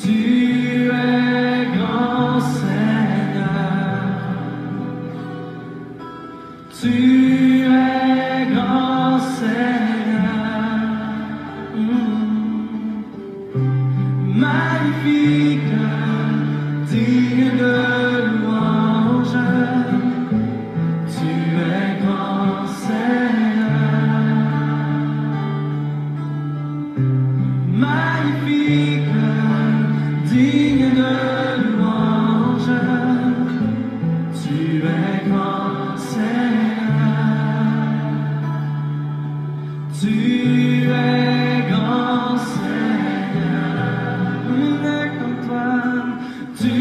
Tu es grand Seigneur, tu es grand Seigneur, magnifique, digne de louange, tu es grand Seigneur, magnifique, digne de louange, tu es grand Seigneur, tu es grand Seigneur, il n'est comme toi, tu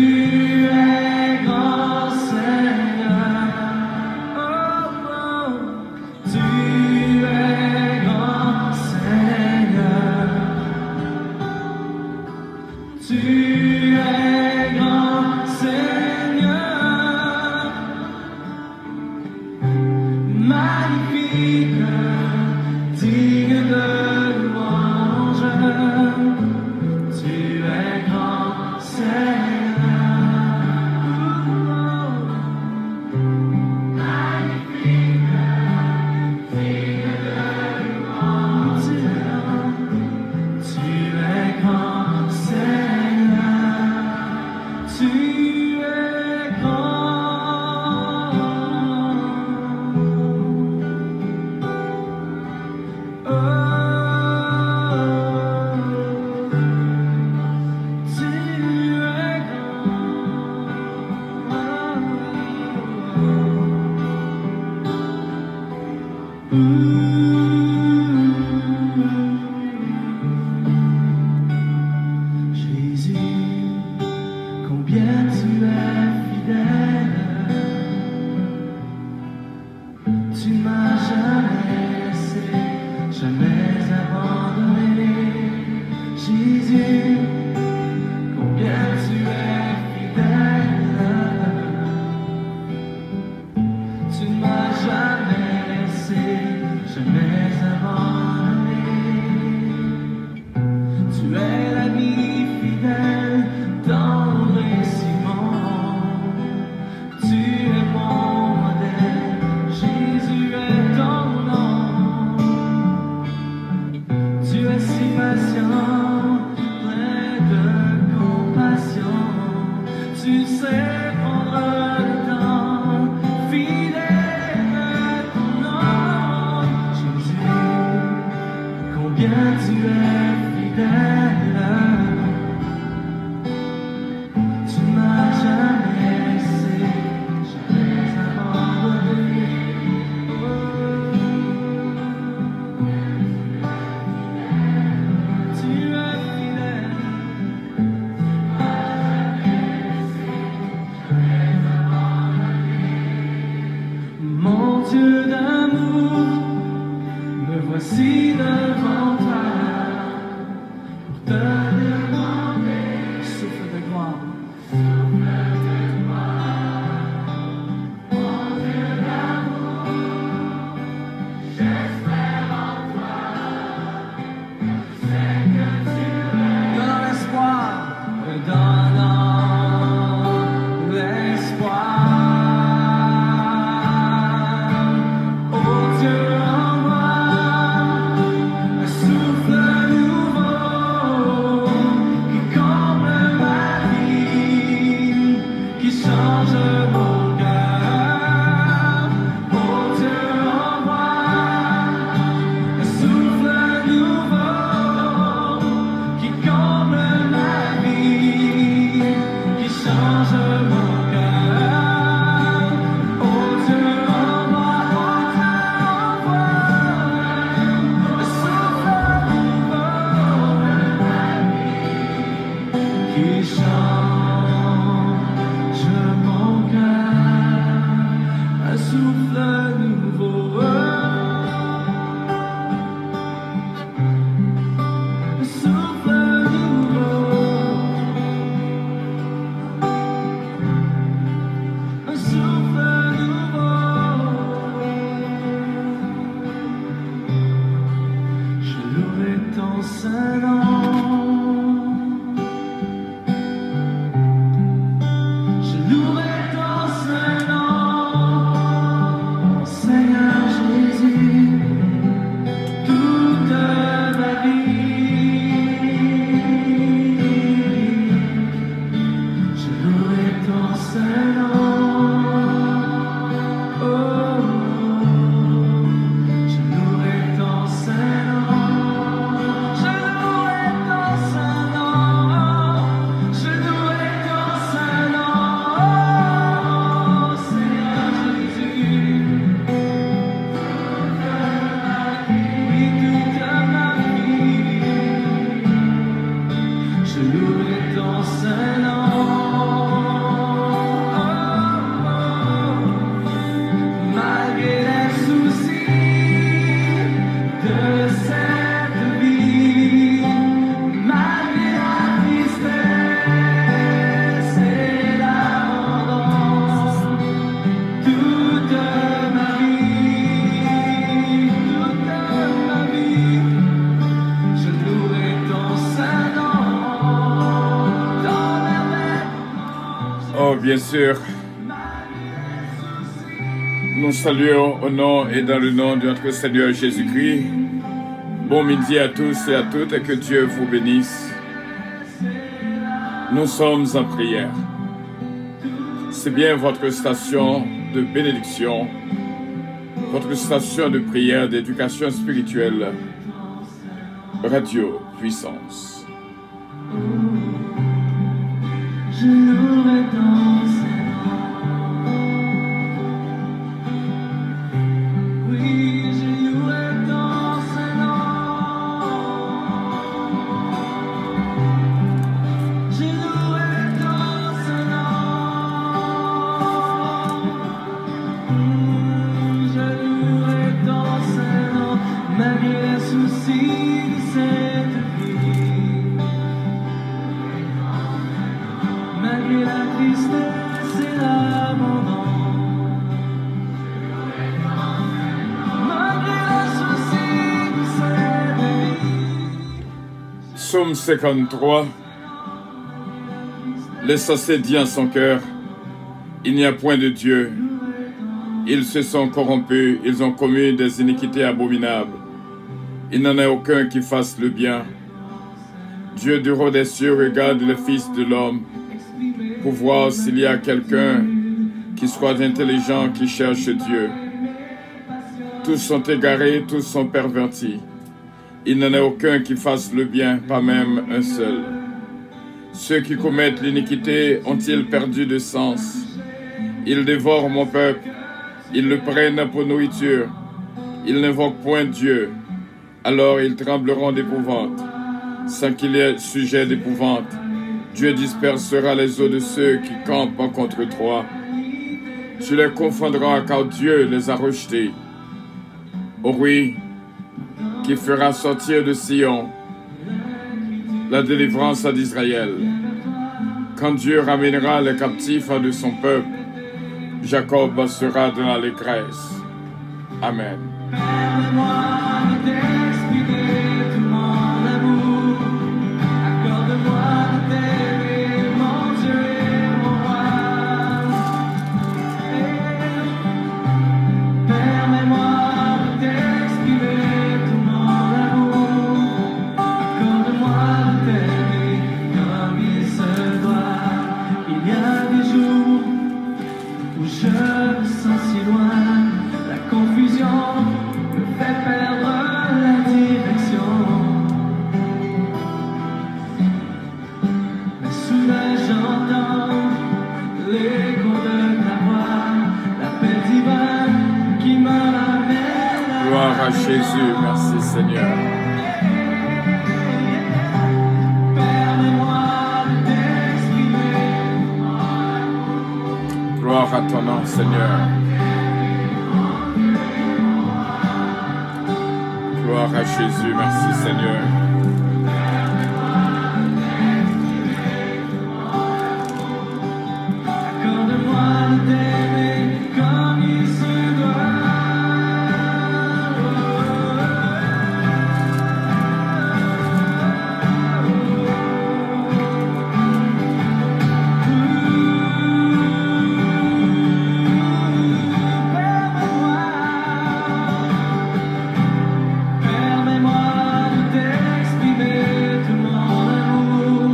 es grand Seigneur, oh, oh. Tu es grand Seigneur, tu es grand Seigneur, magnifique, digne de louange, tu es grand Seigneur, magnifique, digne de louange, tu es grand Seigneur, tu es grand. Oh, tu es Jésus, combien tu es fidèle, tu m'as jamais laissé, jamais abandonné. Jésus, combien tu es fidèle, tu ne m'as jamais laissé, jamais abandonné. Tu es l'ami fidèle dans les ciments, tu es mon modèle, Jésus est ton nom. Tu es si patient, plein de compassion, tu sais prendre le temps, fidèle est ton nom. Jésus, combien tu es fidèle, tu m'as jamais laissé, jamais abandonné. Tu es fidèle, mon Dieu d'amour, me voici devant toi pour te demander, souffle de gloire, mon Dieu d'amour, j'espère en toi, je sais que tu es dans l'espoir, dans l'espoir. Oh Dieu, envoie un souffle nouveau. je louerai ton saint nom. Malgré les soucis de cette vie, malgré la tristesse et l'abandon, toute ma vie, je louerai ton saint nom. Dans merveille. Oh, bien sûr. Nous saluons au nom et dans le nom de notre Seigneur Jésus-Christ. Bon midi à tous et à toutes et que Dieu vous bénisse. Nous sommes en prière. C'est bien votre station de bénédiction, votre station de prière, d'éducation spirituelle, Radio Puissance. Je louerai ton saint nom. Oui, je louerai ton saint nom. Je louerai ton saint nom. Je louerai ton saint nom. Malgré les soucis de cette vie, malgré la tristesse et l'abandon, malgré les soucis de cette vie. Psaume 53. L'insensé dit en son cœur, il n'y a point de Dieu. Ils se sont corrompus, ils ont commis des iniquités abominables. Il n'en a aucun qui fasse le bien. Dieu du haut des cieux regarde le Fils de l'homme pour voir s'il y a quelqu'un qui soit intelligent, qui cherche Dieu. Tous sont égarés, tous sont pervertis. Il n'en a aucun qui fasse le bien, pas même un seul. Ceux qui commettent l'iniquité ont-ils perdu de sens? Ils dévorent mon peuple, ils le prennent pour nourriture. Ils n'invoquent point Dieu, alors ils trembleront d'épouvante. Sans qu'il y ait sujet d'épouvante, Dieu dispersera les eaux de ceux qui campent contre toi. Tu les confondras car Dieu les a rejetés. Oh oui, qui fera sortir de Sion la délivrance d'Israël. Quand Dieu ramènera les captifs de son peuple, Jacob sera dans l'allégresse. Amen. Permets-moi de t'exprimer tout mon amour. Accorde-moi de t'aimer, mon Dieu et mon roi. Permets-moi de t'exprimer tout mon amour. Accorde-moi de t'aimer comme il se doit. Il y a des jours où je me sens si loin. La confusion me fait perdre la direction. Mais soudain j'entends l'écho de ta voix, l'appel divin qui me ramène à Gloire à Jésus, merci Seigneur. Permets-moi de t'exprimer. Gloire à ton nom, Seigneur. Gloire à Jésus, merci Seigneur. Accorde-moi de t'aimer comme il se Permets-moi de t'exprimer tout mon amour.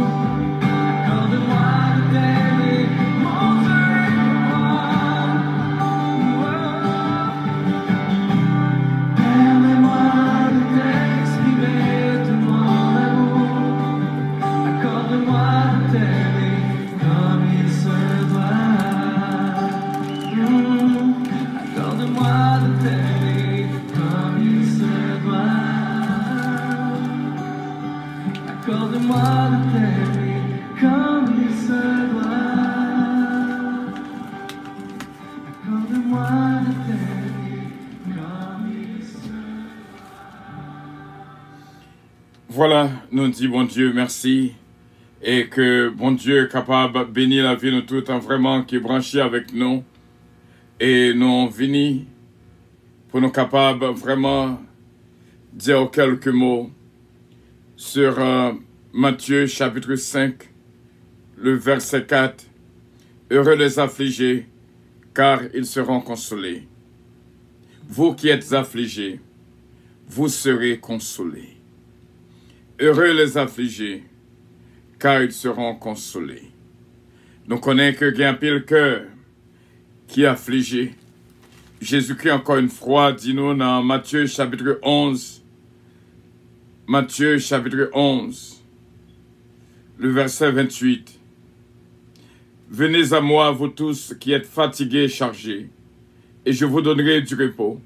Accorde-moi de t'aimer, mon Dieu et mon roi. Permets-moi de t'exprimer tout mon amour. Accorde-moi de t'aimer comme il se doit. Accorde-moi de t'aimer comme il se doit. Accorde-moi de t'aimer. comme il se doit. Accorde-moi de t'aimer comme il se doit. Voilà, nous dit bon Dieu merci. Et que bon Dieu est capable de bénir la vie de nous tout en vraiment qui est branché avec nous. Et nous venons pour nous capables vraiment dire quelques mots sur Matthieu chapitre 5, le verset 4. Heureux les affligés, car ils seront consolés. Vous qui êtes affligés, vous serez consolés. Heureux les affligés, car ils seront consolés. Nous connaissons que il y a un pile cœur qui est affligé. Jésus-Christ, encore une fois, dit-nous dans Matthieu chapitre 11, Matthieu chapitre 11, le verset 28. Venez à moi, vous tous qui êtes fatigués et chargés, et je vous donnerai du repos.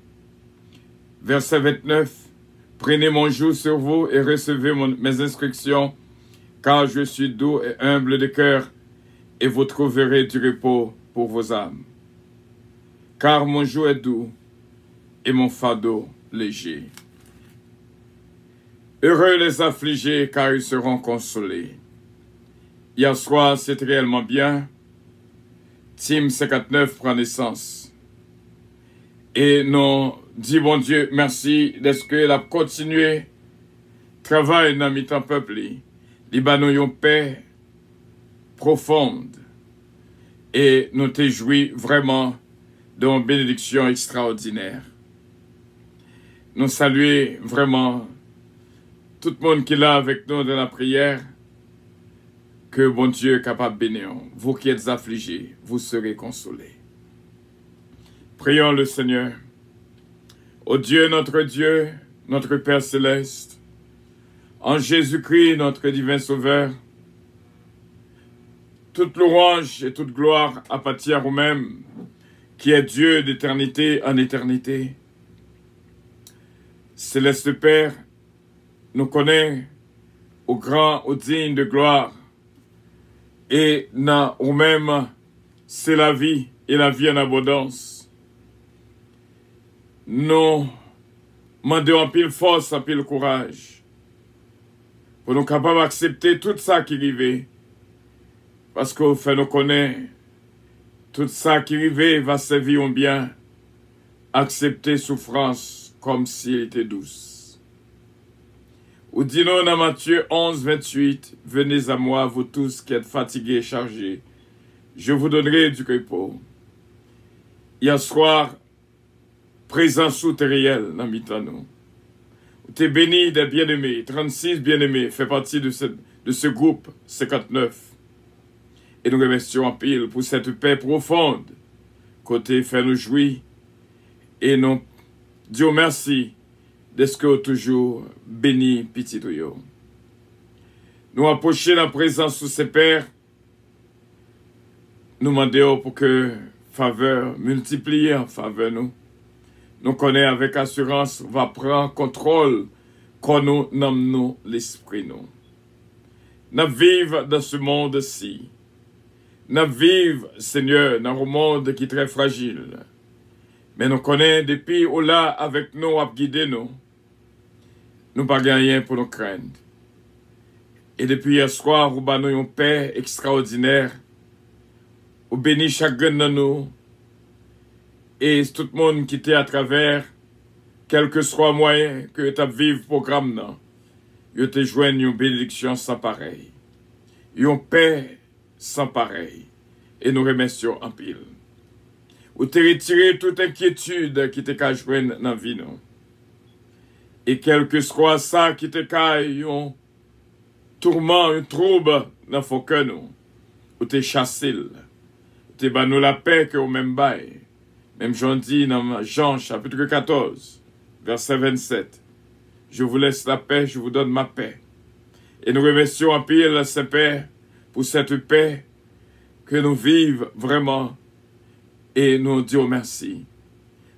Verset 29. Prenez mon joug sur vous et recevez mes instructions, car je suis doux et humble de cœur, et vous trouverez du repos pour vos âmes. Car mon joug est doux et mon fardeau léger. Heureux les affligés, car ils seront consolés. Hier soir, c'était réellement bien. Team 59 prend naissance. Et nous disons, bon Dieu, merci d'être que la continuer travail dans mi-temps peuple. Libanon une paix profonde. Et nous te jouis vraiment d'une bénédiction extraordinaire. Nous saluons vraiment tout le monde qui est là avec nous dans la prière. Que bon Dieu est capable de bénir. Vous qui êtes affligés, vous serez consolés. Prions le Seigneur. Ô Dieu, notre Père céleste, en Jésus-Christ, notre divin Sauveur, toute louange et toute gloire appartient à vous-même, qui est Dieu d'éternité en éternité. Céleste Père, nous connaissons au grand, au digne de gloire, et dans nous-mêmes, c'est la vie et la vie en abondance. Nous demandons en pile force, en pile courage, pour nous capables d'accepter tout ça qui arrive, parce qu'au fait nous connaît, tout ça qui arrive va servir au bien, accepter souffrance comme s'il était douce. Ou dis-nous dans Matthieu 11, 28, venez à moi, vous tous qui êtes fatigués et chargés, je vous donnerai du repos. Hier soir, présence sous réel dans mi-temps nous. Tu es béni des bien-aimés, 36 bien-aimés, fait partie de ce groupe 59. Et nous remercions en pile pour cette paix profonde, côté fait nous jouir, et nous disons merci d'être que toujours béni petit yo. Nous approchons la présence sous ces pères, nous demandons pour que faveur multipliée en faveur nous. Nous connaissons avec assurance, va prendre contrôle quand nous nommons l'esprit nous. Nous vivons dans ce monde-ci. Nous vivons, Seigneur, dans un monde qui est très fragile. Mais nous connaissons depuis où là avec nous, à guider nous. Nous n'avons pas rien pour nous craindre. Et depuis hier soir, nous avons une paix extraordinaire. Nous bénissons chacun de nous. Et tout le monde qui était à travers, quel que soit le moyen que tu as vécu le programme, tu te joignent une bénédiction sans pareil. Une paix sans pareil. Et nous remercions en pile. Ou te retirer toute inquiétude qui te cache dans la vie. Non? Et quel que soit ça qui te caille, un tourment, un trouble dans ton cœur, ou te chasser. Te banou la paix que au même bail. Même Jean dit dans Jean chapitre 14, verset 27, je vous laisse la paix, je vous donne ma paix. Et nous remercions en pile ce Père pour cette paix que nous vivons vraiment. Et nous disons merci.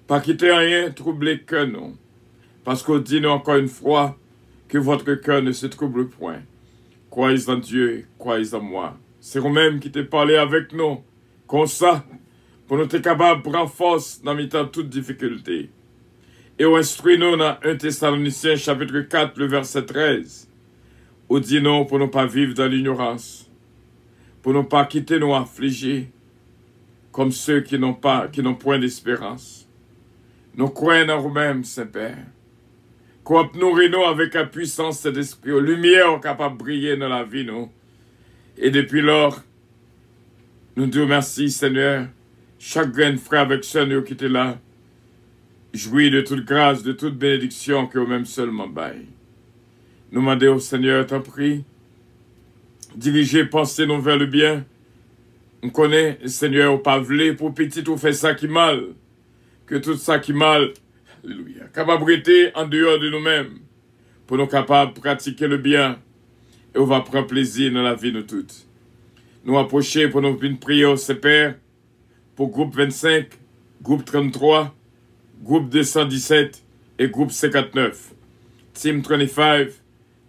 Pas quitter rien troubler que nous. Parce qu'on dit nous encore une fois que votre cœur ne se trouble point. Croyez en Dieu, croyez en moi. C'est vous-même qui t'ai parlé avec nous, comme ça, pour nous être capables de prendre force dans le temps de toute difficulté. Et on instruit nous dans 1 Thessaloniciens chapitre 4, le verset 13. Où dit non pour ne pas vivre dans l'ignorance, pour ne pas quitter nous affligés, comme ceux qui n'ont point d'espérance. Nous croyons en nous-mêmes, Saint-Père. Qu'on nourrit nous avec la puissance de cet esprit, aux lumières capables de briller dans la vie, nous. Et depuis lors, nous disons merci, Seigneur. Chaque grain de frère avec sœur qui était là, jouit de toute grâce, de toute bénédiction que vous-même seulement baille. Nous demandons au Seigneur, t'en prie, diriger, penser nous vers le bien. On connaît, Seigneur, au pavelé, pour petit, on fait ça qui mal. Que tout ça qui mal, alléluia, capable d'être en dehors de nous-mêmes, pour nous capables de pratiquer le bien, et on va prendre plaisir dans la vie de toutes. Nous approcher pour nous prier au Père, pour groupe 25, groupe 33, groupe 217 et groupe 59. Team 25,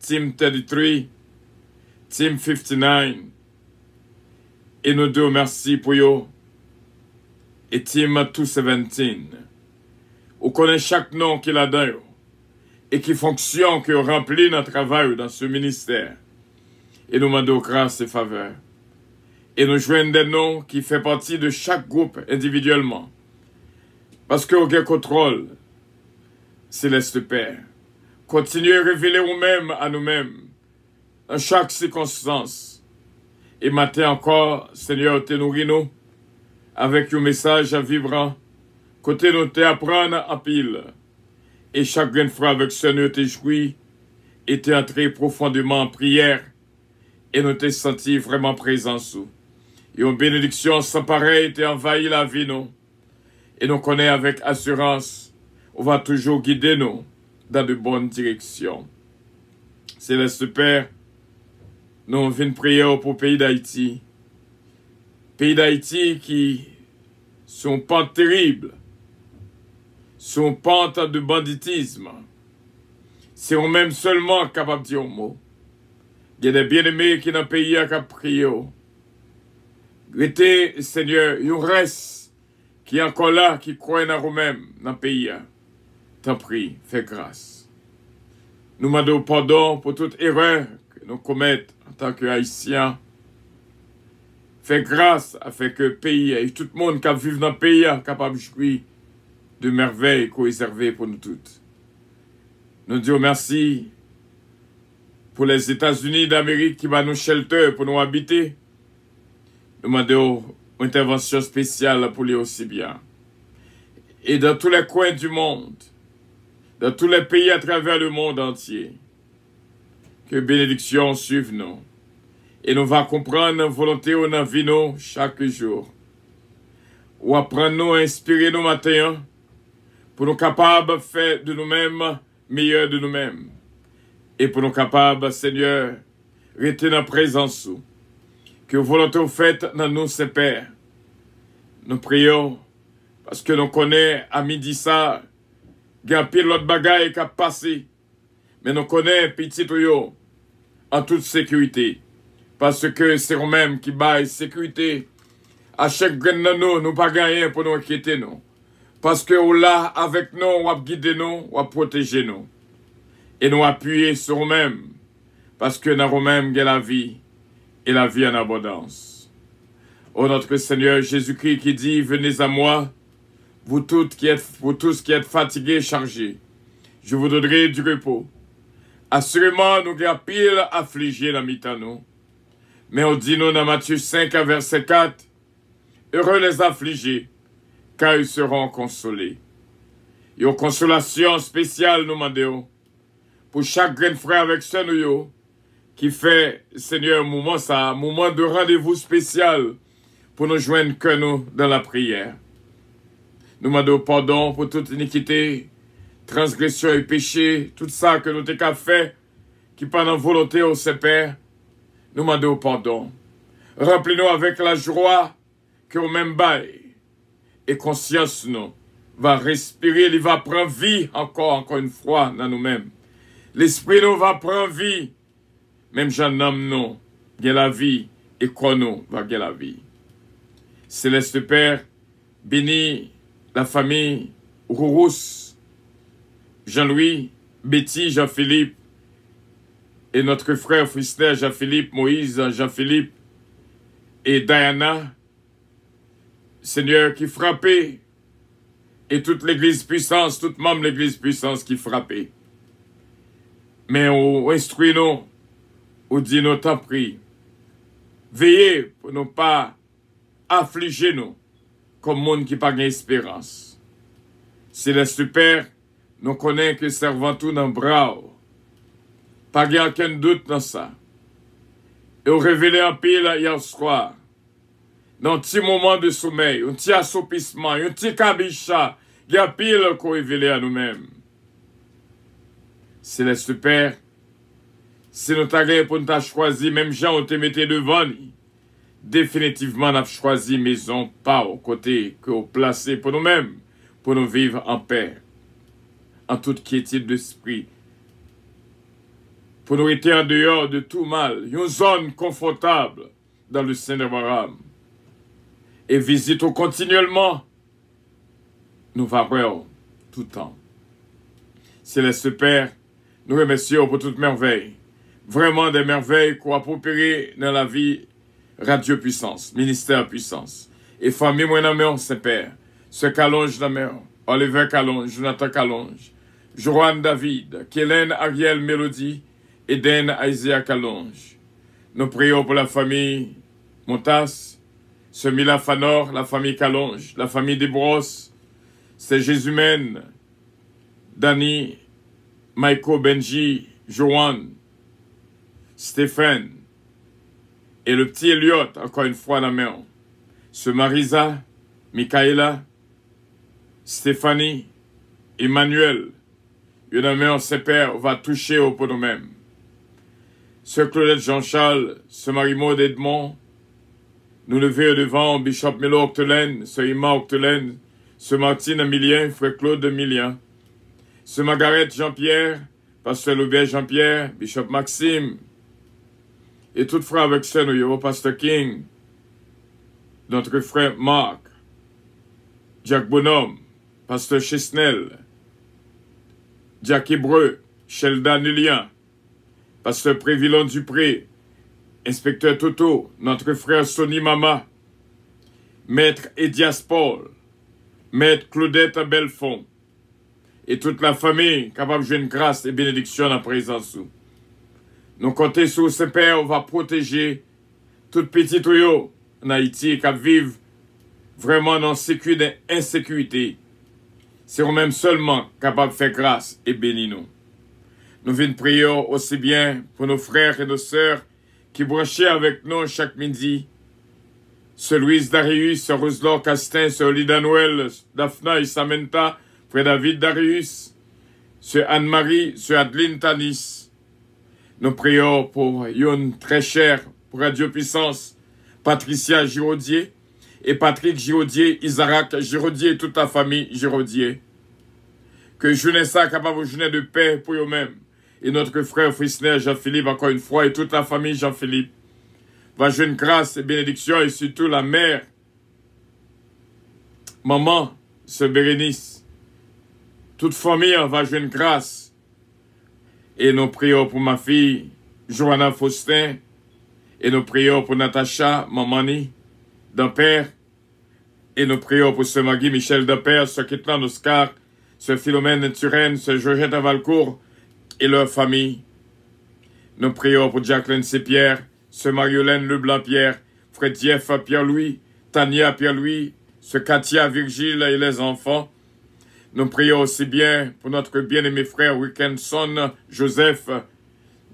Team 33, Team 59. Et nous deux merci pour vous. Et Team 217. Vous connaissez chaque nom qu'il a dans vous. Et qui fonctionne, qui remplit notre travail dans ce ministère. Et nous demandons grâce et faveur. Et nous joignons des noms qui font partie de chaque groupe individuellement. Parce que aucun contrôle, Céleste Père. Continuez à révéler vous-même à nous-mêmes, dans chaque circonstance. Et matin encore, Seigneur, te nourris-nous, avec un message à vivre, côté nous te apprendre en pile. Et chaque grain de frère avec ce nous te jouit, et te entré profondément en prière, et nous te senti vraiment présent sous. Et une bénédiction sans pareil te envahit la vie, nous. Et nous connaissons avec assurance, on va toujours guider nous dans de bonnes directions. Céleste Père, nous venons prier pour le pays d'Haïti. Pays d'Haïti qui sont pentes terribles, sont pentes de banditisme. C'est eux-mêmes seulement capables de dire un mot. Il y a des bien-aimés qui dans le pays qui ont prié. Restez, Seigneur, il reste qui est encore là, qui croit en vous-même dans le pays. T'en prie, fais grâce. Nous demandons pardon pour toute erreur que nous commettons en tant qu'Haïtiens. Fais grâce afin que le pays et tout le monde qui vit dans le pays soit capable de jouir de merveilles qu'on réservées pour nous toutes. Nous disons merci pour les États-Unis d'Amérique qui va nous shelter pour nous habiter. Nous demandons une intervention spéciale pour lui aussi bien. Et dans tous les coins du monde, dans tous les pays à travers le monde entier, que bénédiction suive nous. Et nous va comprendre la volonté dans la vie nous chaque jour. Ou apprendre nous, inspirer nous matin, pour nous capables de faire de nous-mêmes meilleur de nous-mêmes. Et pour nous capables, Seigneur, rester dans la présence. Que volonté faite dans nous, Père. Nous prions, parce que nous connaissons à midi ça, il y a un pile l'autre bagaille qui a passé. Mais nous connaissons petit tuyau en toute sécurité. Parce que c'est nous-mêmes qui baillent sécurité. À chaque grain de nous, nous pas gagner pour nous inquiéter nous. Parce que là, avec nous, on va guider nous, on va protéger nous. Et nous appuyer sur nous-mêmes. Parce que dans nous-mêmes, il y a la vie. Et la vie en abondance. Ô notre Seigneur Jésus-Christ qui dit, venez à moi, vous tous qui êtes fatigués et chargés, je vous donnerai du repos. Assurément, nous avons pile affligés dans mi-temps nous. Mais on dit nous dans Matthieu 5, verset 4, heureux les affligés, car ils seront consolés. Et une consolation spéciale, nous demandons, pour chaque grain de frère avec ce nous, qui fait, Seigneur, moment de rendez-vous spécial pour nous joindre que nous dans la prière. Nous demandons pardon pour toute iniquité, transgression et péché, tout ça que nous t'avons fait, qui par notre volonté au Père, nous demandons pardon. Remplis-nous avec la joie que nous même bail et conscience nous va respirer, il va prendre vie encore une fois dans nous-mêmes. L'esprit nous va prendre vie même j'en nomme nous, gagne la vie, et quoi nous va gagner la vie. Céleste Père, bénis la famille Rourous, Jean-Louis, Betty, Jean-Philippe, et notre frère Frister, Jean-Philippe, Moïse, Jean-Philippe, et Diana, Seigneur, qui frappait, et toute l'église puissance, tout membre de l'église puissance qui frappait. Mais on instruit nous, on dit nous t'en prie, veillez pour ne pas affliger nous, comme monde qui n'a pas d'espérance. Céleste Père, nous connaissons que servant tout dans le bras, pas aucun doute dans ça. Et on révélé en pile hier soir, dans un petit moment de sommeil, un petit assoupissement, un petit cabicha, il y a pile qu'on révélé à nous-mêmes. Céleste Père, si nous t'avons pour nous choisi, même gens on te mettait devant nous, définitivement nous avons choisi maison pas au côté que vous placez pour nous-mêmes, pour nous vivre en paix, en toute quiétude d'esprit, pour nous être en dehors de tout mal, une zone confortable dans le sein de Abraham. Et visitons continuellement nos valeurs tout le temps. Céleste Père, nous remercions pour toute merveille. Vraiment des merveilles qu'on a opérées dans la vie Radio Puissance, Ministère Puissance. Et famille, moi, dans la Saint-Père, ce Calonge dans la Oliver Calonge, Jonathan Calonge, Joanne David, Kélène Ariel Mélodie, Eden Isaiah Calonge. Nous prions pour la famille Montas, Semila Fanor, la famille Calonge, la famille Desbrosses, c'est Jésumène, Dani, Michael, Benji, Joanne, Stéphane, et le petit Elliot, encore une fois la main. Ce Marisa, Michaela, Stéphanie, Emmanuel, une amie, ses pères, va toucher au pot nous-mêmes. Ce Claudette Jean-Charles, ce Marie-Maud Edmond, nous lever devant Bishop Melo Octelaine, ce Ima Octelaine, ce Martine Emilien, frère Claude Emilien, ce Margaret Jean-Pierre, pasteur Loubert Jean-Pierre, Bishop Maxime, et tout frère avec ça, nous pasteur King, notre frère Marc, Jack Bonhomme, pasteur Chesnel, Jack Hébreu, Shelda Nulien, pasteur Prévilon Dupré, inspecteur Toto, notre frère Sonny Mama, maître Edias Paul, maître Claudette Belfond, et toute la famille capable de jouer une grâce et bénédiction en présence. Nous comptons sur ce Père, on va protéger tout petit tuyau en Haïti qui vivent vraiment dans sécurité et insécurité. C'est nous-mêmes seulement capables de faire grâce et bénir nous. Nous venons prier aussi bien pour nos frères et nos sœurs qui branchaient avec nous chaque midi. Ce Louise Darius, ce Roselor Castin, ce Olida Noël, Daphna et Samantha, frère David Darius, ce Anne-Marie, ce Adeline Tanis. Nous prions pour Yon très cher, pour Radio Puissance, Patricia Giraudier, et Patrick Giraudier, Isaac Giraudier, et toute la famille Giraudier. Que jeunesse soit capable de journée de paix pour eux-mêmes. Et notre frère Frisner Jean-Philippe, encore une fois, et toute la famille Jean-Philippe, va jouer une grâce et bénédiction, et surtout la mère, maman, ce Bérénice. Toute famille va jouer une grâce. Et nous prions pour ma fille, Johanna Faustin, et nous prions pour Natacha, Mamani, d'Ampère, et nous prions pour ce Magui Michel d'Ampère, ce Kitlan Oscar, ce Philomène Turenne, ce Georgette Valcourt, et leur famille. Nous prions pour Jacqueline Sépierre, ce Mariolène Leblanc-Pierre, Fred Jeff Pierre-Louis, Tania Pierre-Louis, ce Katia Virgile et les enfants. Nous prions aussi bien pour notre bien-aimé frère Wilkinson Joseph,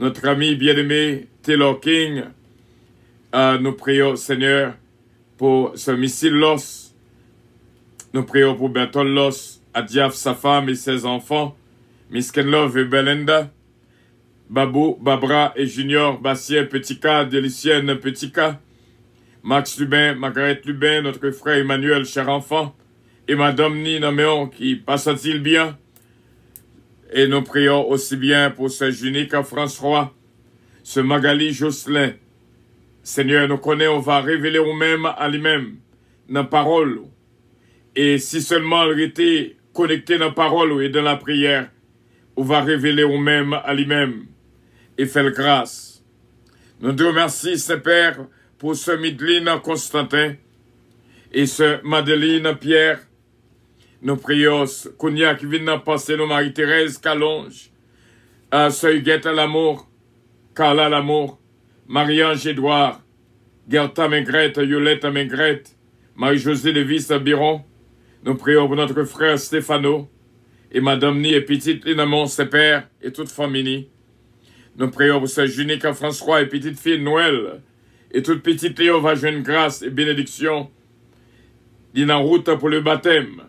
notre ami bien-aimé Taylor King. Nous prions, Seigneur, pour ce missile Los. Nous prions pour Bertol Los, Adiaf, sa femme et ses enfants, Miss Kenlove et Belinda, Babou, Babra et Junior, Bastien Petica, Délicienne Petica, Max Lubin, Margaret Lubin, notre frère Emmanuel, cher enfant, et Madame Nina Méon qui passe-t-il bien? Et nous prions aussi bien pour ce Junique François, ce Magali Jocelyn. Seigneur, nous connaissons, on va révéler nous-mêmes à lui-même, dans la parole. Et si seulement il était connecté dans la parole et dans la prière, on va révéler nous-mêmes à lui-même et faire grâce. Nous te remercions, Saint-Père, pour ce Midline Constantin et ce Madeleine Pierre. Nous prions, Kounia qui vient d'en passer, nos Marie-Thérèse Calonge, ce Huguette l'amour, Carla l'amour, Marie-Ange Édouard, Gerta Mengrette, Yolette Mengrette, Marie-Josée Lévis Biron. Nous prions pour notre frère Stéphano et Madame Ni et petite Linamon, ses pères et toute famille. Nous prions pour ce Junique François et petite fille Noël et toute petite Léo va jouer une grâce et bénédiction. Il en route pour le baptême.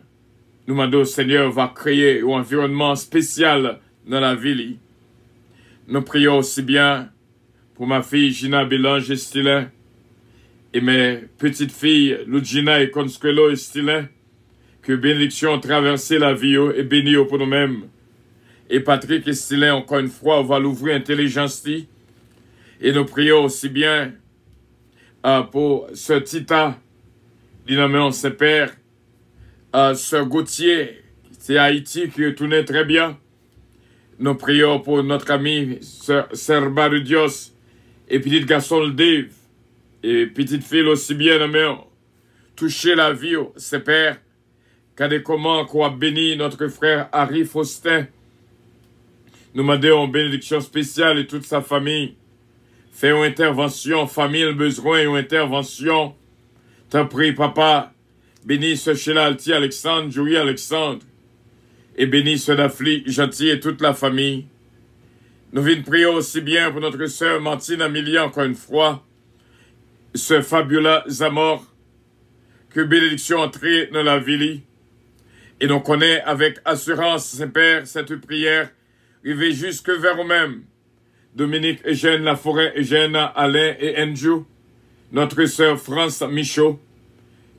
Nous demandons, Seigneur, va créer un environnement spécial dans la ville. Nous prions aussi bien pour ma fille Gina Bélange et Stylin et mes petites filles Ludgina et Consuelo et Stylin, que bénédiction traversé la vie et béni pour nous-mêmes. Et Patrick et Stylin, encore une fois, on va l'ouvrir intelligence. Et nous prions aussi bien pour ce Tita, l'innommé ses pères, ce Gauthier, c'est Haïti qui tournait très bien. Nous prions pour notre ami Serba de Dios et petit garçon le Dave et petite fille aussi bien nommée. Toucher la vie, ses pères, qu'à des comment qu'on a béni notre frère Harry Faustin. Nous demandons une bénédiction spéciale et toute sa famille. Fais une intervention, famille, besoin, une intervention. T'en prie, papa. Bénis ce Sheila Alti Alexandre, Joey Alexandre. Et bénis ce Dafli Gentil et toute la famille. Nous venons prier aussi bien pour notre sœur Martine Amélie, encore une fois. Ce Fabiola Zamor. Que bénédiction entrée dans la ville. Et nous connaissons avec assurance, Saint-Père, cette prière. Arrivez jusque vers nous-mêmes. Dominique Eugène Laforêt, Eugène Alain et Andrew. Notre sœur France Michaud.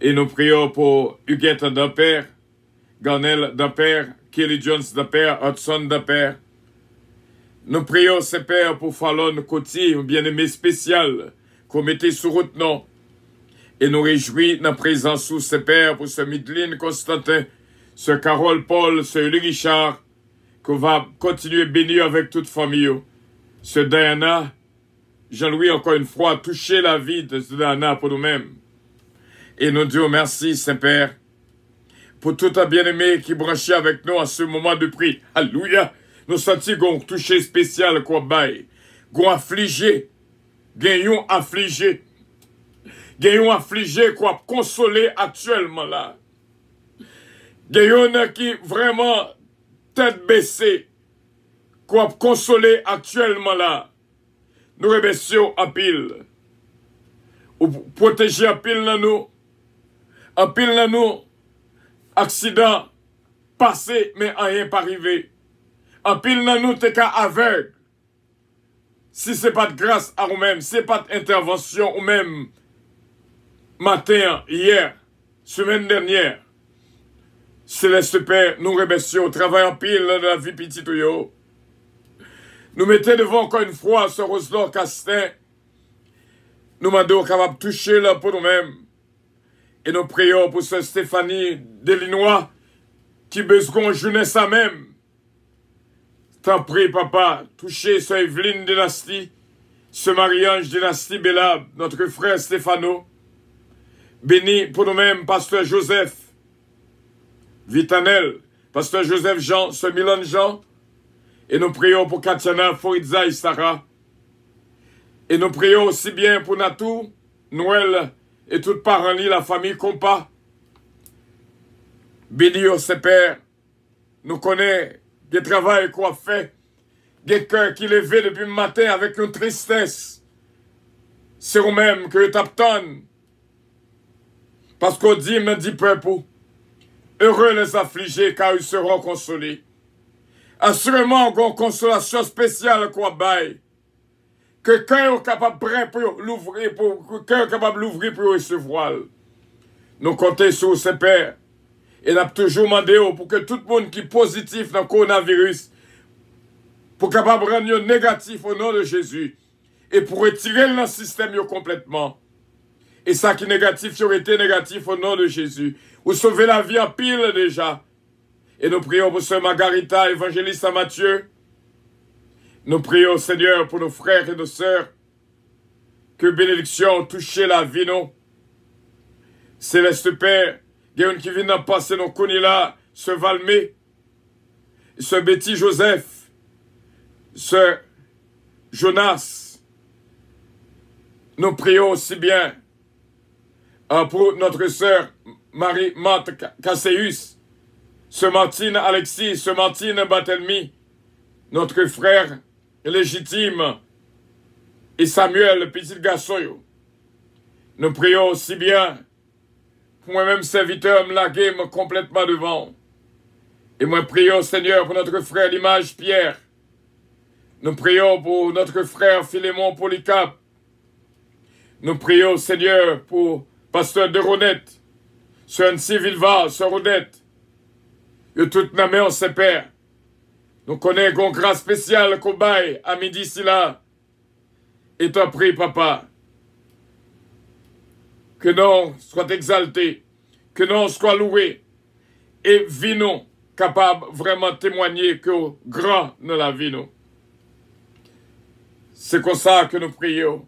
Et nous prions pour Huguette d'Ampère, Garnel d'Ampère, Kelly Jones d'Ampère, Hudson d'Ampère. Nous prions, Saint-Père, pour Fallon Coty, un bien-aimé spécial, qu'on mettait sur route, non. Et nous réjouis dans la présence sous Saint-Père pour ce Midline Constantin, ce Carole Paul, ce Louis Richard, qu'on va continuer bénir avec toute famille. Ce Diana, Jean-Louis, encore une fois, toucher la vie de ce Diana pour nous-mêmes. Et nous disons merci, Saint-Père, pour tout un bien-aimé qui branchait avec nous à ce moment de prix. Alléluia! Nous sentis qu'on touché spécial, quoi, bail. Qu'on affligé. Gagnons affligé. Gagnons affligé, quoi, consolé actuellement là. Gagnons qui vraiment tête baissée. Quoi, consolé actuellement là. Nous remercions à pile. Ou protéger à pile dans nous. En pile dans nous, accident passé, mais rien pas arrivé. En pile dans nous, t'es qu'à aveugle. Si c'est pas de grâce à nous-mêmes, c'est pas d'intervention ou même matin, hier, semaine dernière. Céleste Père, nous remercions, travail en pile dans la vie petite yo. Nous mettons devant encore une fois ce Roselor Castin. Nous demandons capable de toucher là pour nous-mêmes. Et nous prions pour ce Stéphanie Delinois qui besoin de jeunesse à même. T'en prie, papa, toucher ce Evelyne Dynastie, ce Marie-Ange Dynastie Bellab, notre frère Stéphano. Béni pour nous-mêmes, pasteur Joseph Vitanel, pasteur Joseph Jean, ce Milan Jean. Et nous prions pour Katiana, Foridza et Sarah. Et nous prions aussi bien pour Natou, Noël, et toute parents, la famille compas. Béni au Saint-Père, nous connaissons des travail qu'on fait, des cœurs qui levés depuis le matin avec une tristesse. C'est vous-même que t'attendent. Parce qu'on dit, me dit peuple, heureux les affligés car ils seront consolés. Assurément, on a une consolation spéciale qu'on baille. Que cœur capable prêt pour l'ouvrir, pour cœur capable l'ouvrir pour recevoir. Nous comptons sur ce Père. Et nous avons toujours demandé pour que tout le monde qui est positif dans le coronavirus, pour capable rendre négatif au nom de Jésus, et pour retirer le système complètement. Et ça qui est négatif, ça aurait été négatif au nom de Jésus. Vous sauvez la vie en pile déjà. Et nous prions pour Sœur Margarita, évangéliste à Matthieu. Nous prions, Seigneur, pour nos frères et nos sœurs. Que bénédiction touche la vie, nous. Céleste Père, il y a une qui vient d'en passer, nous connaissons là, ce Valmé, ce Betty Joseph, ce Jonas. Nous prions aussi bien pour notre sœur Marie-Marthe Casséus, ce Martine Alexis, ce Martine Batelmi, notre frère légitime, et Samuel, le petit garçon. Nous prions aussi bien pour moi-même serviteur, me laguer complètement devant. Et moi prions, Seigneur, pour notre frère l'image Pierre. Nous prions pour notre frère Philémon Polycarpe. Nous prions, Seigneur, pour Pasteur de Ronette, Sœur Annecy Vilva, Sœur Odette, et toute la main, ses pères. Nous connaissons une grâce spéciale qu'on baille à midi si là. Et t'en prie, papa, que non soit exalté, que non soit loué, et vinons capable vraiment témoigner que grand dans la vie nous. C'est comme ça que nous prions.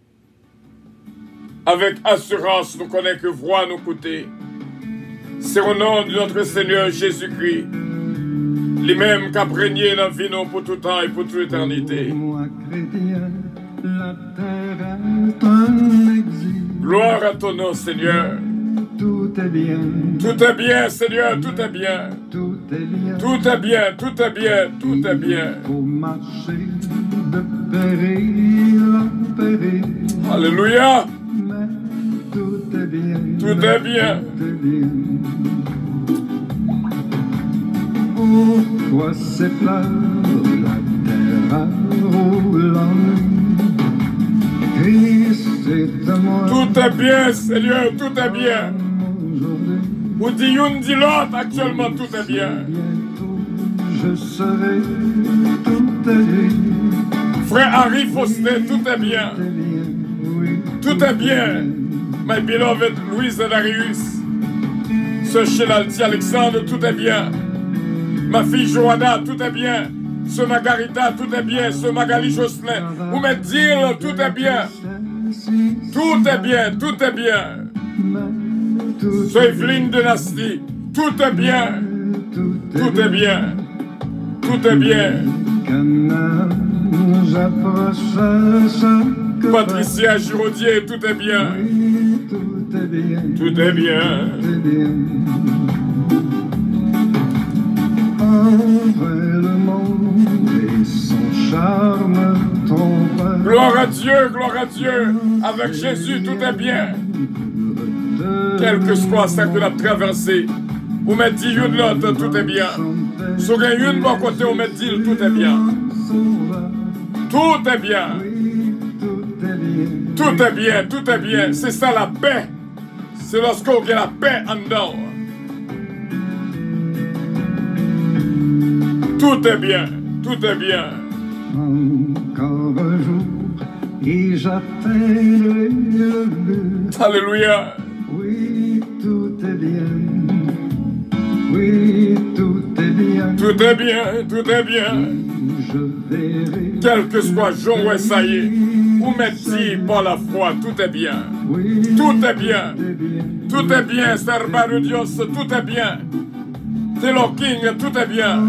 Avec assurance, nous connaissons que voix nous coûter. C'est au nom de notre Seigneur Jésus-Christ, lui-même qui a régné dans la vie nous pour tout temps et pour toute éternité. Gloire à ton nom, Seigneur. Tout est bien. Tout est bien, Seigneur, tout est bien. Tout est bien. Tout est bien, tout est bien, tout est bien. Faut marcher de péril en péril. Alléluia. Mais tout est bien. Tout est bien. Tout est bien. Pourquoi ces pleurs, la terre roule en nous? Christ est à moi. Tout est bien, Seigneur, tout est bien. Ou dit une, dit l'autre, actuellement tout est bien. Je serai tout est bien. Frère Harry Faustin, tout est bien. Tout est bien. My beloved Louise Darius. Ce Chelalti Alexandre, tout est bien. Ma fille Johanna, tout est bien. Ce Margarita, tout est bien. Ce Magali Jocelyn. Ou me dire, tout est bien. Tout est bien, tout est bien. Ce Evelyne de Nasty, tout est bien. Tout est bien. Tout est bien. Patricia Giraudier, tout est bien. Tout est bien. Le monde et son charme trompe. Gloire à Dieu, avec Jésus, tout est bien. Quel que soit ça que l'a traversé, vous me dites une l'autre, tout est bien. Sur une bon côté, vous me dites tout est bien. Tout est bien. Tout est bien, tout est bien. C'est ça la paix. C'est lorsqu'on a la paix en dedans. Tout est bien, tout est bien. Encore un jour et j'atteindrai le but. Alléluia. Oui, tout est bien. Oui, tout est bien. Tout est bien, tout est bien. Je verrai. Quel que soit Jean ou ça y est, vous me dites par la foi, tout est bien. Oui, Tout est bien. Tout est bien, Serba de Dios, tout est bien. Taylor King, tout est bien.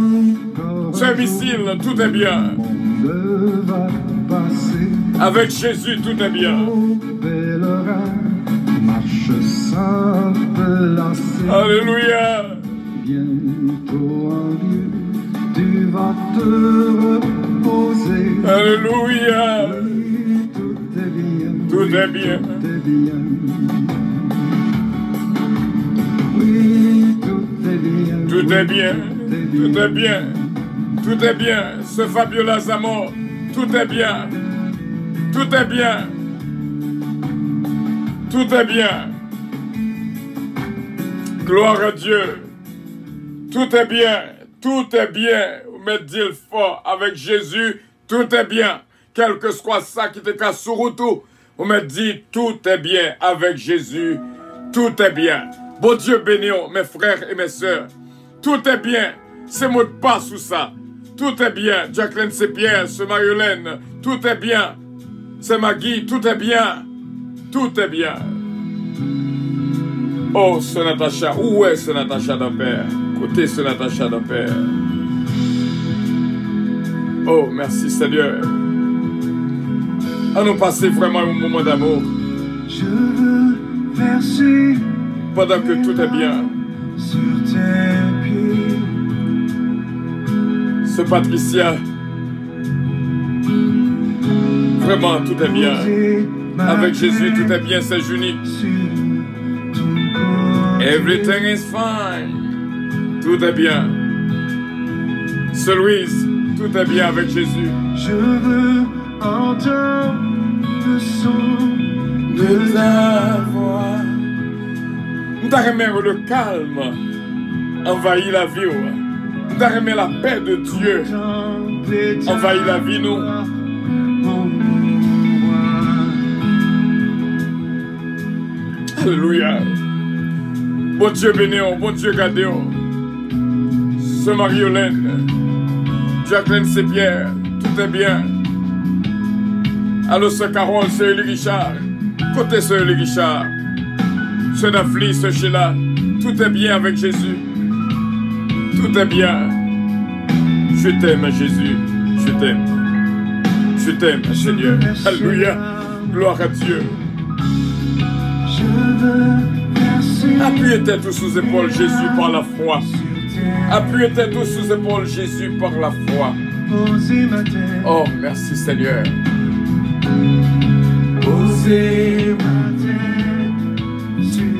Ce missile, tout est bien. va passer. Avec Jésus, tout est bien. Pèlerin, marche sans te lasser. Alléluia. Bientôt en Dieu, tu vas te reposer. Alléluia. Oui, tout est bien. Tout est bien. Tout est bien. Oui, tout est bien. Tout est bien. Tout est bien. Tout est bien. Ce Fabiola Zamor, tout est bien. Tout est bien. Tout est bien. Gloire à Dieu. Tout est bien. Tout est bien. Vous mettez le fort avec Jésus. Tout est bien. quel que soit ça qui te casse sur route, on me dit tout est bien avec Jésus, tout est bien. Bon Dieu béni, mes frères et mes sœurs, tout est bien, c'est mot de passe sous ça. Tout est bien, Jacqueline c'est Pierre, c'est Mariolène, tout est bien. C'est Maggie, tout est bien. Tout est bien. Oh, c'est Natacha. Où est ce Natacha d'un père? Côté ce Natacha d'un père. Oh, merci Seigneur. À nous passer vraiment un moment d'amour. Je veux verser pendant que tout est bien. Sur tes pieds. Ce Patricia. Vraiment, tout est bien. Avec Jésus, tout est bien, c'est unique. Everything is fine. Tout est bien. C'est Louise, tout est bien avec Jésus. Je veux entendre le son de ta voix. Nous t'aimons le calme envahit la vie. Nous t'aimons la paix de Dieu envahit la vie, nous. Alléluia. Bon Dieu béni, bon Dieu gardé. Ce Mariolène, Jacqueline c'est Pierre, tout est bien. Allô, ce Carole, c'est Élie Richard. Côté ce Élie Richard. Ce Nafli, ce Sheila, tout est bien avec Jésus. Tout est bien. Je t'aime, Jésus. Je t'aime. Je t'aime, Seigneur. Alléluia. Gloire à Dieu. Appuyez tête sous épaules Jésus par la foi. Appuyez tête sous épaules Jésus par la foi. Oh, merci Seigneur. Posez ma tête sur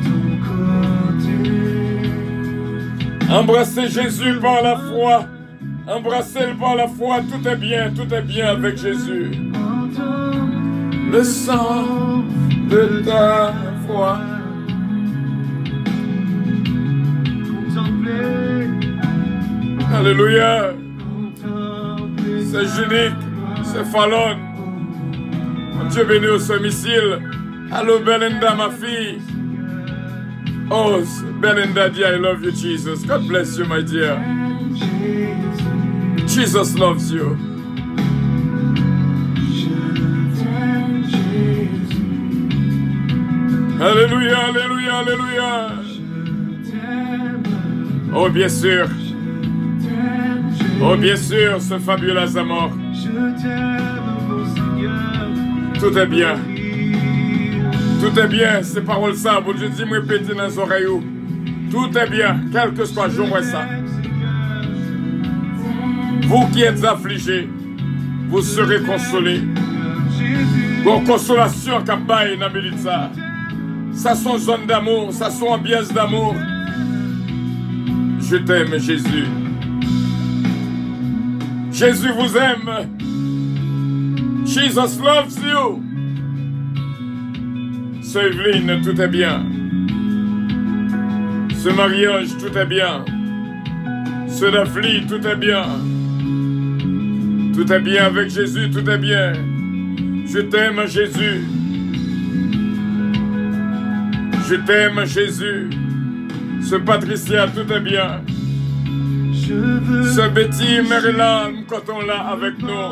ton côté. Embrassez Jésus par la foi. Embrassez-le par la foi. Tout est bien avec Jésus. Le sang de ta foi. Alléluia. C'est unique. C'est Fallon. Dieu béni au domicile. Allô Belinda, ma fille. Oh, Belinda, dear, I love you, Jesus. God bless you, my dear. Jesus loves you. Alléluia, alléluia, alléluia. Oh, bien sûr. Oh, bien sûr, ce fabuleux amour. Tout est bien. Tout est bien. Ces paroles ça, bon Dieu dit, me répéter dans les oreilles. Tout est bien. Quel que soit, je vois ça. Vous qui êtes affligés, vous serez consolés. Bon, consolation qu'a baille dans ça. Ça sont zone d'amour, ça sont ambiance d'amour. Je t'aime, Jésus. Jésus vous aime. Jesus loves you. Ce Evelyne, tout est bien. Ce mariage, tout est bien. Ce Daphne, tout est bien. Tout est bien avec Jésus, tout est bien. Je t'aime, Jésus. Je t'aime, Jésus. Ce Patricia, tout est bien. Ce Betty, Maryland, quand on l'a avec nous.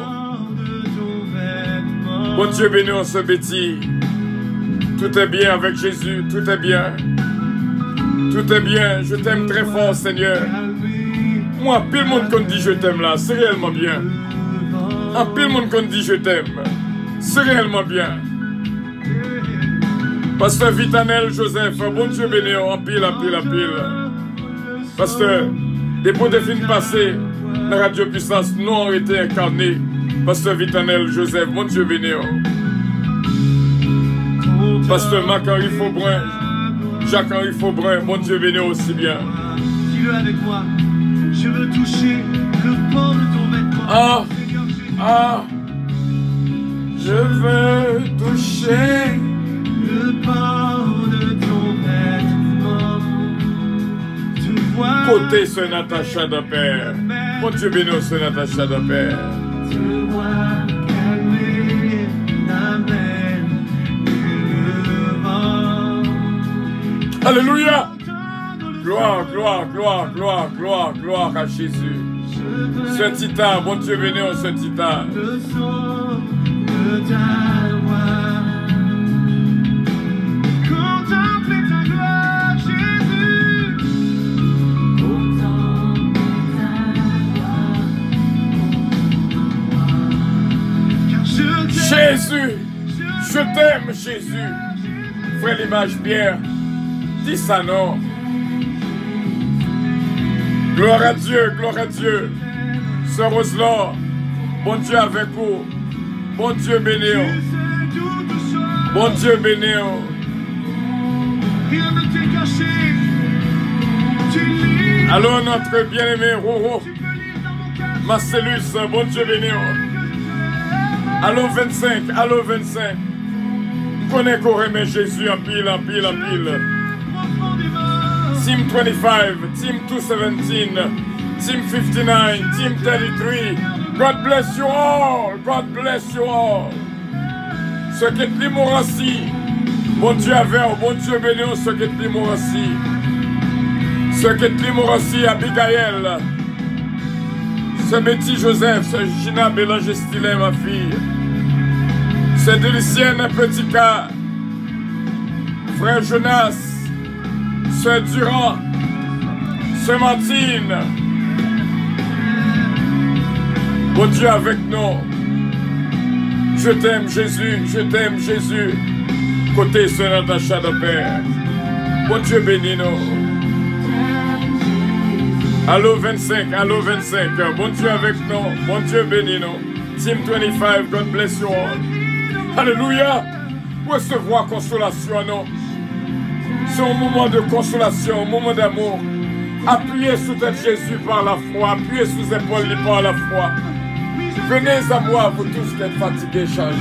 Bon Dieu béni, ce Betty. Tout est bien avec Jésus, tout est bien. Tout est bien, je t'aime très fort, Seigneur. Moi, pile monde qu'on dit je t'aime là, c'est réellement bien. En pile monde qu'on dit je t'aime, c'est réellement bien. Pasteur Vitanel Joseph, bon Dieu béni, en pile, en pile, en pile. Pasteur, depuis des films passés, la Radio Puissance, nous avons été incarnés. Pasteur Vitanel Joseph, bon Dieu béni. Pasteur Marc-Henri Faubrun, Jacques-Henri Faubrun, bon Dieu béni aussi bien. Dis-le avec moi, je veux toucher le port de ton vêtement. Ah, ah, je veux toucher le port de ton vêtement. Côté ce Natacha de Père. Bon Dieu béni ce Natacha de Père. te voir calmer la mer et le vent. Alléluia. Gloire, gloire, gloire, gloire, gloire, gloire à Jésus. Ce titan, bon Dieu béni, ce titan. Le son de ta voix. Contempler ta gloire, Jésus. Contempler ta gloire. Jésus, je t'aime, Jésus. Frère l'image Pierre, dis ça non. Gloire à Dieu, gloire à Dieu. Sœur Roselon, bon Dieu avec vous. Bon Dieu béni. Bon Dieu béni. Rien ne t'est caché. Tu lis. Allô notre bien-aimé Roro. Marcellus, bon Dieu béni. Allô 25, allô 25. Je connais qu'on remet Jésus en pile, en pile, en pile. Team 25, Team 217, Team 59, Team 33. God bless you all. God bless you all. Ce qui est l'immoratie. Bon Dieu avec, bon Dieu béni, ce qui est l'immoratie. Ce qui est l'immoratie, Abigail. Ce Betty Joseph, ce Gina Bélanger Stilin, ma fille. Ce Délicienne Petit Cas. Frère Jonas. Ce Durand, ce Martine, bon Dieu avec nous. Je t'aime Jésus, je t'aime Jésus. Côté ce Natacha de Père, bon Dieu bénis nous. Allô 25, allô 25, bon Dieu avec nous, bon Dieu bénis nous. Team 25, God bless you all. Alléluia, recevoir consolation non. C'est un moment de consolation, un moment d'amour. Appuyez sous tête Jésus par la foi, appuyez sous épaules par la foi. Venez à moi, vous tous qui êtes fatigués, chargés.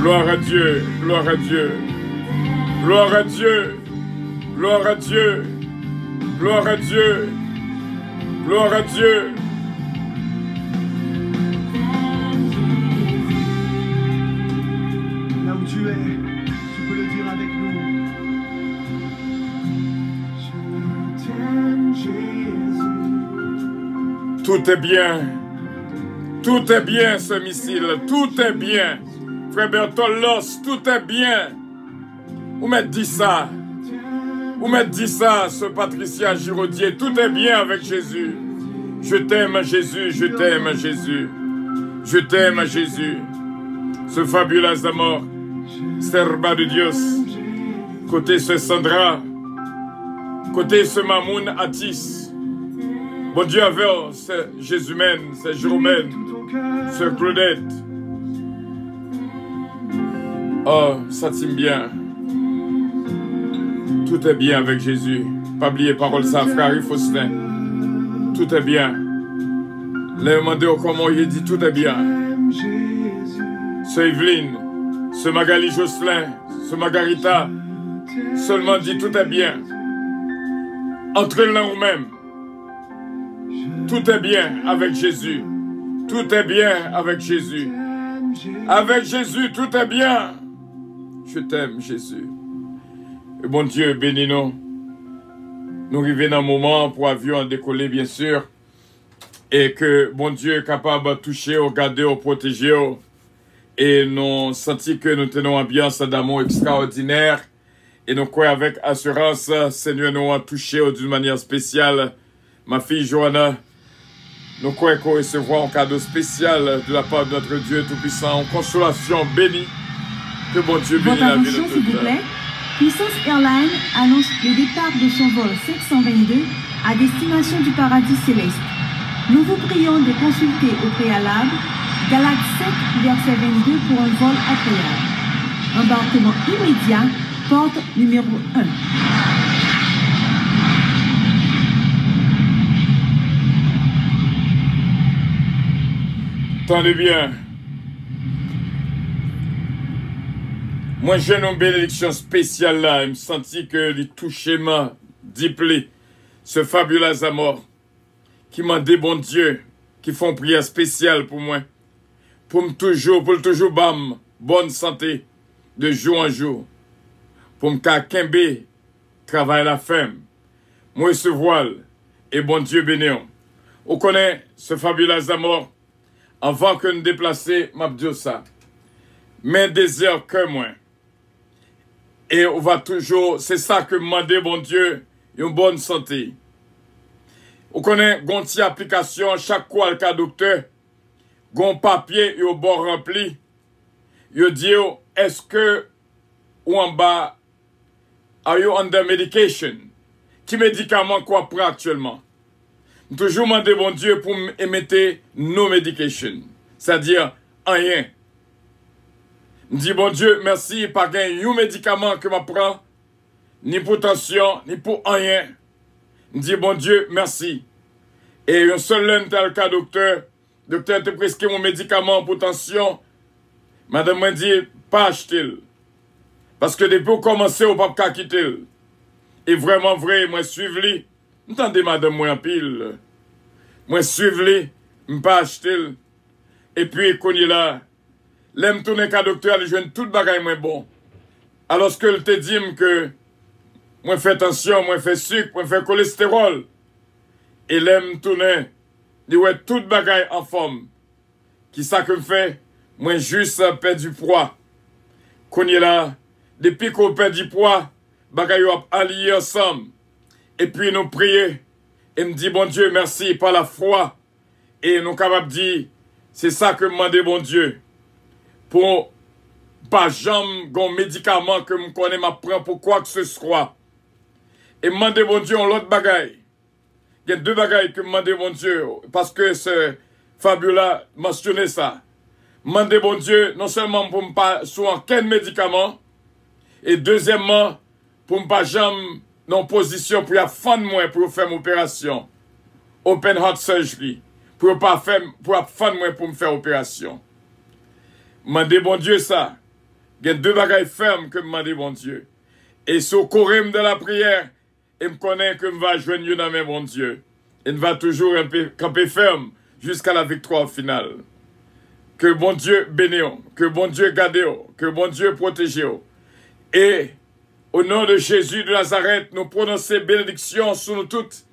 Gloire à Dieu, gloire à Dieu, gloire à Dieu, gloire à Dieu, gloire à Dieu, gloire à Dieu. Tu peux le dire avec nous. Je t'aime, Jésus. Tout est bien. Tout est bien, ce missile. Tout est bien. Frère Bertolos, tout est bien. Vous m'avez dit ça. Vous m'avez dit ça, ce Patricia Giraudier. Tout est bien avec Jésus. Je t'aime, Jésus. Je t'aime, Jésus. Je t'aime, Jésus. Ce fabuleux amour. Serba de Dios, côté ce Sandra, côté ce Mamoun Atis, bon Dieu avec c'est Jésumène, c'est Jérômène, c'est Claudette. Oh, ça tient bien. Tout est bien avec Jésus. Pas oublier parole ça, frère Faustin. Tout est bien. Les demander comment il dit tout est bien. C'est Evelyne. Ce Magali Jocelyn, ce Margarita, seulement dit tout est bien. Entrez là vous-même. Tout est bien avec Jésus. Tout est bien avec Jésus. Avec Jésus, tout est bien. Je t'aime, Jésus. Et bon Dieu, bénis-nous. Nous arrivons dans un moment pour avion décoller, bien sûr. Et que bon Dieu est capable de toucher, de garder, de protéger. Et nous sentons que nous tenons une ambiance d'amour extraordinaire. Et nous croyons avec assurance, Seigneur nous a touché d'une manière spéciale. Ma fille Johanna, nous croyons qu'on recevra un cadeau spécial de la part de notre Dieu Tout-Puissant, en consolation bénie. Que bon Dieu bénisse la vie de attention, s'il vous tout plaît. Puissance Airlines annonce le départ de son vol 722 à destination du paradis céleste. Nous vous prions de consulter au préalable Galates 7, verset 22 pour un vol agréable. Embarquement immédiat, porte numéro 1. Attendez bien. Moi, j'ai une bénédiction spéciale là. Je me sentis que les touchements, diplés. ce fabuleux amour qui m'a dit, bon Dieu, qui font prière spéciale pour moi, pour toujours bam, bonne santé, de jour en jour, pour me kembe, travailler la femme, moi ce voile, et bon Dieu bénéant. On connaît ce fabuleux amour, avant que nous déplacer, m'a dit ça, mais désir que moi. Et on va toujours, c'est ça que demander, bon Dieu, une bonne santé. On connaît, gonti application, chaque fois le cas docteur, gon papier, yo bon rempli, yo dit, est-ce que, ou en bas, are you under medication? Qui médicament quoi prend actuellement? Toujours demander, bon Dieu, pour émettre no medication. C'est-à-dire, rien. Je dis, bon Dieu, merci, pas un médicament que je prends, ni pour tension, ni pour rien. Je dis, bon Dieu, merci. Et un seul l'un tel cas, docteur te prescrit mon médicament pour tension. Madame m'a dit, pas acheter. Parce que depuis qu'on commençait, on ne peut pas quitter. Et vraiment vrai, moi, suivre-lui. Entendez, madame, moi, en pile. Moi, suivre-lui, je ne pas acheter. Et puis, qu'on y là, l'aime tourner qu'à docteur, elle joue tout bagaille moins bon. Alors que elle te dit que moi fais tension, moi fais sucre, moi fais cholestérol. Et l'aime tourner, dit ouais tout bagaille en forme. Qui ça que me fait? Moi juste perdre du poids. Qu'on y là, depuis qu'on perd du poids, bagaille a allié ensemble. Et puis nous prier. Et me dit bon Dieu merci par la foi. Et nous capables de dire, c'est ça que me demande bon Dieu. Pour pas jamais gon médicament que me connais m'a prend pour quoi que ce soit. Et me demander bon Dieu l'autre bagaille. Il y a deux bagailles que me demander bon Dieu parce que ce fabula mentionné ça. Me demander bon Dieu non seulement pour me pas sous aucun médicament et deuxièmement pour me pas jamais dans position pour y faire moi pour faire mon opération. Open heart surgery pour pas faire pour faire moi pour me faire opération. Mandez bon Dieu ça. Il y a deux bagailles fermes que me mandez bon Dieu. Et sous courir de la prière, et me connaît que me va joindre dans mes bon Dieu. Et me va toujours camper ferme jusqu'à la victoire finale. Que bon Dieu bénisse, que bon Dieu garde, que bon Dieu protège. Et au nom de Jésus de Nazareth, nous prononçons bénédiction sur nous toutes.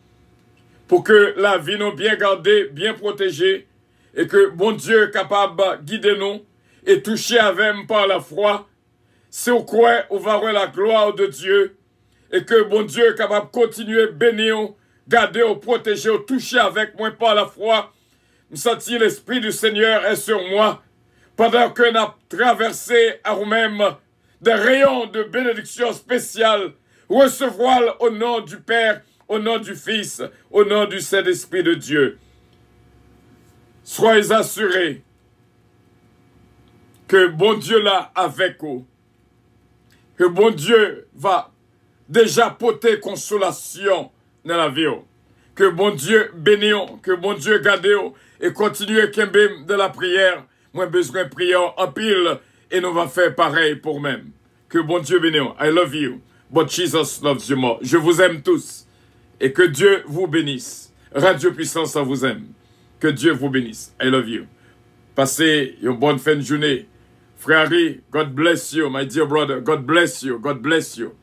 Pour que la vie nous bien gardée, bien protégée. Et que bon Dieu est capable de guider nous. Et touché avec moi par la foi, c'est au quoi on va voir la gloire de Dieu et que bon Dieu est capable de continuer à bénir, garder, protéger, toucher avec moi par la foi. Je sens l'Esprit du Seigneur est sur moi pendant que nous traversé à nous-mêmes des rayons de bénédiction spéciale. Recevoir au nom du Père, au nom du Fils, au nom du Saint-Esprit de Dieu. Soyez assurés que bon Dieu là avec vous, que bon Dieu va déjà porter consolation dans la vie, que bon Dieu bénisse, que bon Dieu garde et continue de la prière. Moi besoin de prier en pile et nous va faire pareil pour même. Que bon Dieu bénisse. I love you, but Jesus loves you more. Je vous aime tous et que Dieu vous bénisse. Radio Puissance vous aime. Que Dieu vous bénisse. I love you. Passez une bonne fin de journée. Frère, God bless you, my dear brother. God bless you. God bless you.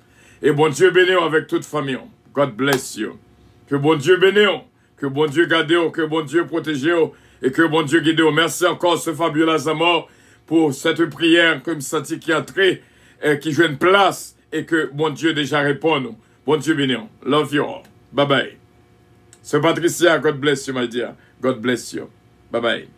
Et bon Dieu bénisse avec toute famille. God bless you. Que bon Dieu bénisse. Que bon Dieu garde. Que bon Dieu protège. Et que bon Dieu guide. Merci encore, ce fabuleux amour, pour cette prière que me senti qui a entré, qui joue une place. Et que bon Dieu déjà répond. Bon Dieu bénisse. Love you all. Bye bye. C'est Patricia. God bless you, my dear. God bless you. Bye bye.